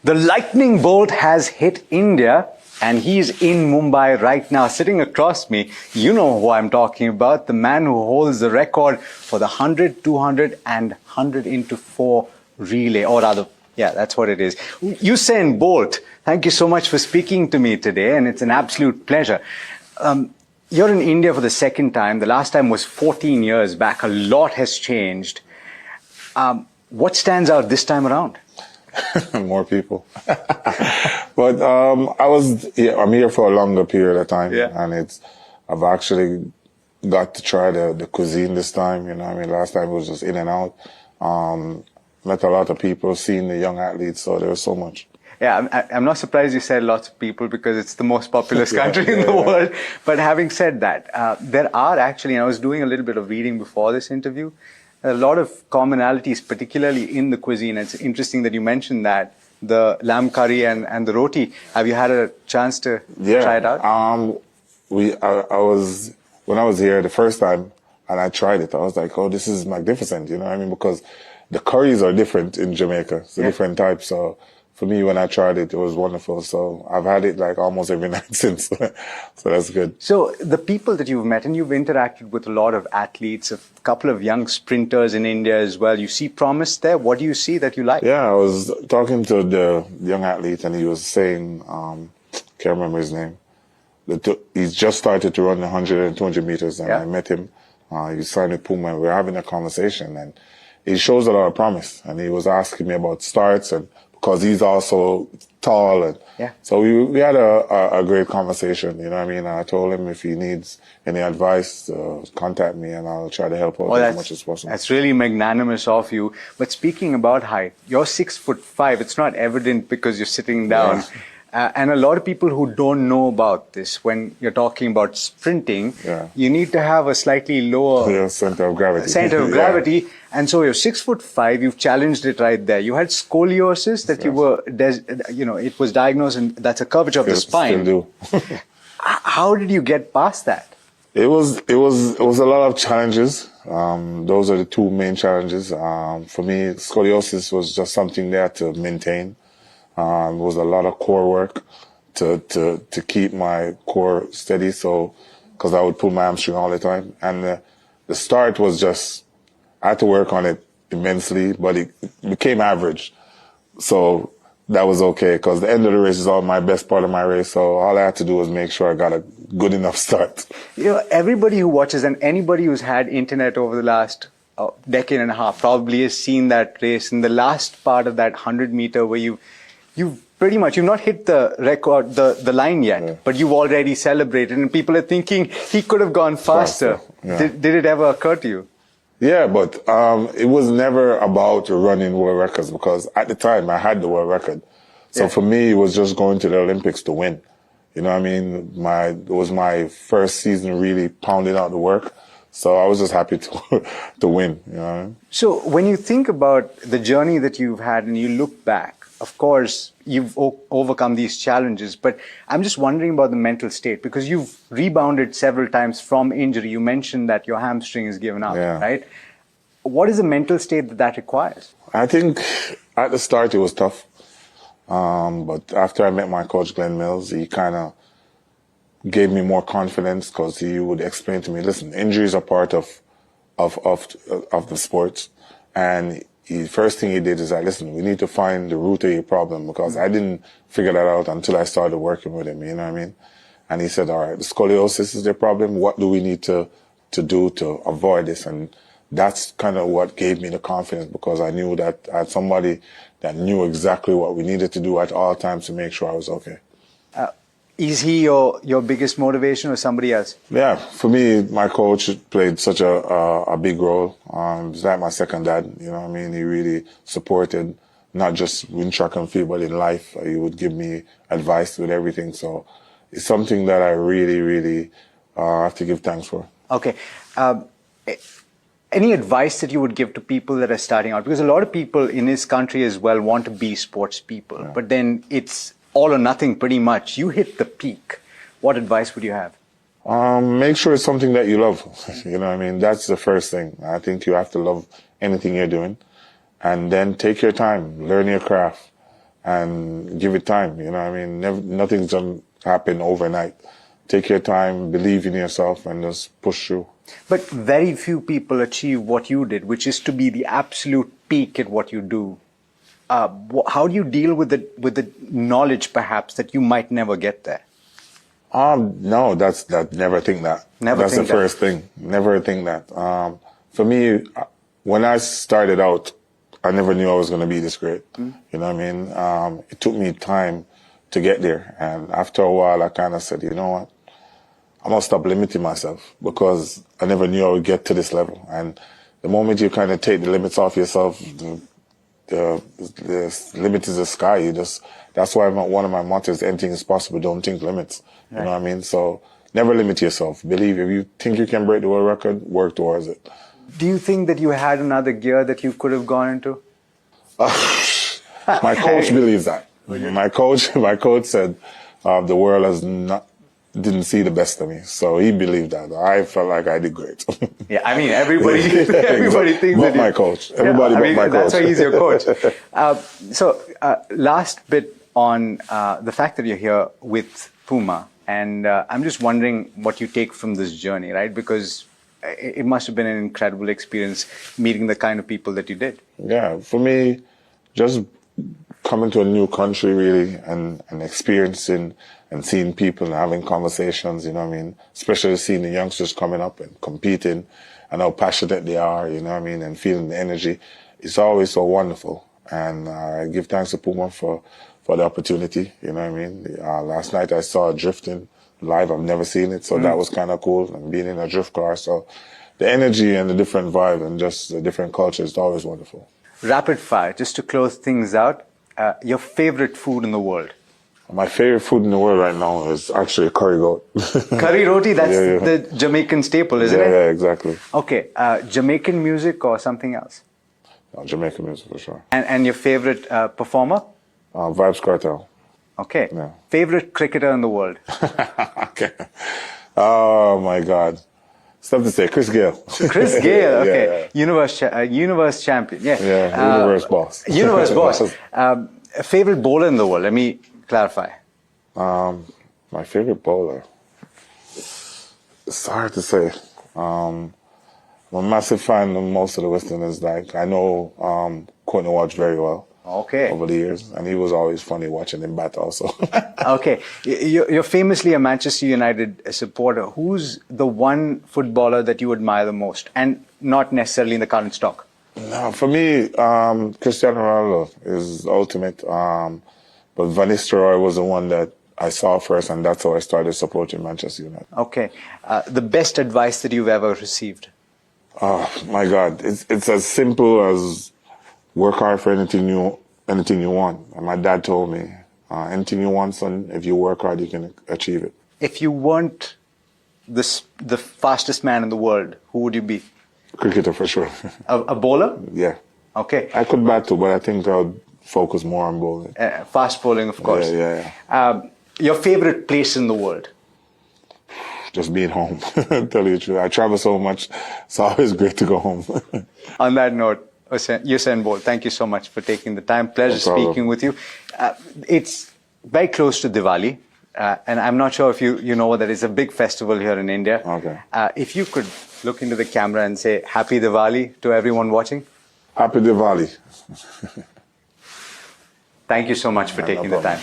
The lightning bolt has hit India, and he's in Mumbai right now. Sitting across me, you know who I'm talking about, the man who holds the record for the 100, 200 and 100 into 4 relay, or rather, yeah, that's what it is. Usain Bolt, thank you so much for speaking to me today, and it's an absolute pleasure. You're in India for the second time. The last time was 14 years back. A lot has changed. What stands out this time around? More people. But I'm here for a longer period of time, and I've actually got to try the cuisine this time. You know, I mean, last time it was just in and out. Met a lot of people, seen the young athletes, so there was so much. Yeah, I'm not surprised you said lots of people because it's the most populous country in the world. But having said that, there are actually, and I was doing a little bit of reading before this interview, a lot of commonalities, particularly in the cuisine. It's interesting that you mentioned that, the lamb curry and the roti. Have you had a chance to try it out? When I was here the first time and I tried it, I was like, oh, this is magnificent, you know what I mean? Because the curries are different in Jamaica. It's a different type. So for me, when I tried it, it was wonderful. So I've had it like almost every night since. So that's good. So the people that you've met, and you've interacted with a lot of athletes, a couple of young sprinters in India as well. You see promise there. What do you see that you like? Yeah, I was talking to the young athlete and he was saying, can't remember his name. He's just started to run 100 and 200 meters and I met him. He signed with Puma and we were having a conversation and he shows a lot of promise. And he was asking me about starts and because he's also tall. And so we had a great conversation, you know what I mean? And I told him if he needs any advice, contact me and I'll try to help out as much as possible. That's really magnanimous of you. But speaking about height, you're 6'5". It's not evident because you're sitting down. And a lot of people who don't know about this, when you're talking about sprinting, you need to have a slightly lower center of gravity. And so you're 6'5". You've challenged it right there. You had scoliosis that you were, it was diagnosed, and that's a curvature of the spine. Still do. How did you get past that? It was a lot of challenges. Those are the two main challenges. For me, scoliosis was just something there to maintain. It was a lot of core work to keep my core steady. So, because I would pull my hamstring all the time, and the start was just I had to work on it immensely, but it became average. So that was okay because the end of the race is all my best part of my race. So all I had to do was make sure I got a good enough start. You know, everybody who watches and anybody who's had internet over the last decade and a half probably has seen that race. In the last part of that 100-meter where you've pretty much, you've not hit the record, the line yet, but you've already celebrated and people are thinking he could have gone faster. Did it ever occur to you? Yeah, but it was never about running world records because at the time I had the world record. So for me, it was just going to the Olympics to win. You know what I mean? It was my first season really pounding out the work. So I was just happy to win. You know? So when you think about the journey that you've had and you look back, of course, you've overcome these challenges, but I'm just wondering about the mental state because you've rebounded several times from injury. You mentioned that your hamstring is given up, right? What is the mental state that requires? I think at the start it was tough. But after I met my coach, Glenn Mills, he kind of gave me more confidence because he would explain to me, listen, injuries are part of the sport. And the first thing he did is like, listen, we need to find the root of your problem because I didn't figure that out until I started working with him, you know what I mean? And he said, all right, the scoliosis is the problem. What do we need to do to avoid this? And that's kind of what gave me the confidence because I knew that I had somebody that knew exactly what we needed to do at all times to make sure I was okay. Is he your biggest motivation or somebody else? Yeah, for me, my coach played such a big role. He's like my second dad, you know what I mean? He really supported, not just in track and field, but in life. He would give me advice with everything. So it's something that I really, really have to give thanks for. Okay. Any advice that you would give to people that are starting out? Because a lot of people in this country as well want to be sports people, but then it's all or nothing pretty much. You hit the peak. What advice would you have? Make sure it's something that you love. You know what I mean? That's the first thing. I think you have to love anything you're doing. And then take your time, learn your craft. and give it time. You know what I mean? Nothing's gonna happen overnight. Take your time, believe in yourself, and just push through. But very few people achieve what you did, which is to be the absolute peak at what you do. How do you deal with the knowledge, perhaps, that you might never get there? No, never think that. That's the first thing. Never think that. For me, when I started out, I never knew I was going to be this great. You know what I mean? It took me time to get there. And after a while, I kind of said, you know what? I'm going to stop limiting myself, because I never knew I would get to this level. And the moment you kind of take the limits off yourself, the limit is the sky. That's why one of my mottos, anything is possible, don't think limits. You know what I mean? So never limit yourself. Believe, if you think you can break the world record, work towards it. Do you think that you had another gear that you could have gone into? My coach believes that. My coach said the world didn't see the best of me, so he believed that. I felt like I did great. Yeah, I mean, everybody thinks that. My coach. Everybody but my coach. That's why he's your coach. Last bit on the fact that you're here with Puma, and I'm just wondering what you take from this journey, right? Because it must have been an incredible experience meeting the kind of people that you did. Yeah, for me, just coming to a new country really and experiencing and seeing people and having conversations, you know what I mean? Especially seeing the youngsters coming up and competing and how passionate they are, you know what I mean? And feeling the energy. It's always so wonderful. And I give thanks to Puma for the opportunity, you know what I mean? Last night I saw drifting live. I've never seen it, so that was kind of cool. And being in a drift car, so the energy and the different vibe and just the different culture is always wonderful. Rapid fire, just to close things out, your favorite food in the world? My favorite food in the world right now is actually curry goat. Curry roti, that's the Jamaican staple, isn't it? Yeah, exactly. Okay, Jamaican music or something else? No, Jamaican music for sure. And your favorite performer? Vibes Cartel. Okay. Yeah. Favorite cricketer in the world? Okay. Oh my God. Stuff to say, Chris Gayle. Chris Gayle, okay. Yeah. Universe champion, yeah. Yeah, universe boss. Universe boss. Favorite bowler in the world, let me clarify. My favorite bowler. It's hard to say. I'm a massive fan of most of the Westerners. Like, I know Courtney Walsh very well. Okay. Over the years, and he was always funny watching him bat also. Okay. You're famously a Manchester United supporter. Who's the one footballer that you admire the most, and not necessarily in the current stock? No, for me, Cristiano Ronaldo is ultimate. But Van Nistelrooy was the one that I saw first, and that's how I started supporting Manchester United. Okay. The best advice that you've ever received? Oh, my God. It's as simple as work hard for anything you want. And my dad told me, anything you want, son, if you work hard, you can achieve it. If you weren't the fastest man in the world, who would you be? Cricketer, for sure. A bowler? Yeah. Okay. I could bat too, but I think I would focus more on bowling. Fast bowling, of course. Yeah. Your favorite place in the world? Just being home, tell you the truth. I travel so much, it's always great to go home. On that note, Usain Bolt, thank you so much for taking the time. Pleasure speaking with you. It's very close to Diwali, and I'm not sure if you know that it's a big festival here in India. Okay. If you could look into the camera and say Happy Diwali to everyone watching. Happy Diwali. Thank you so much for taking the time.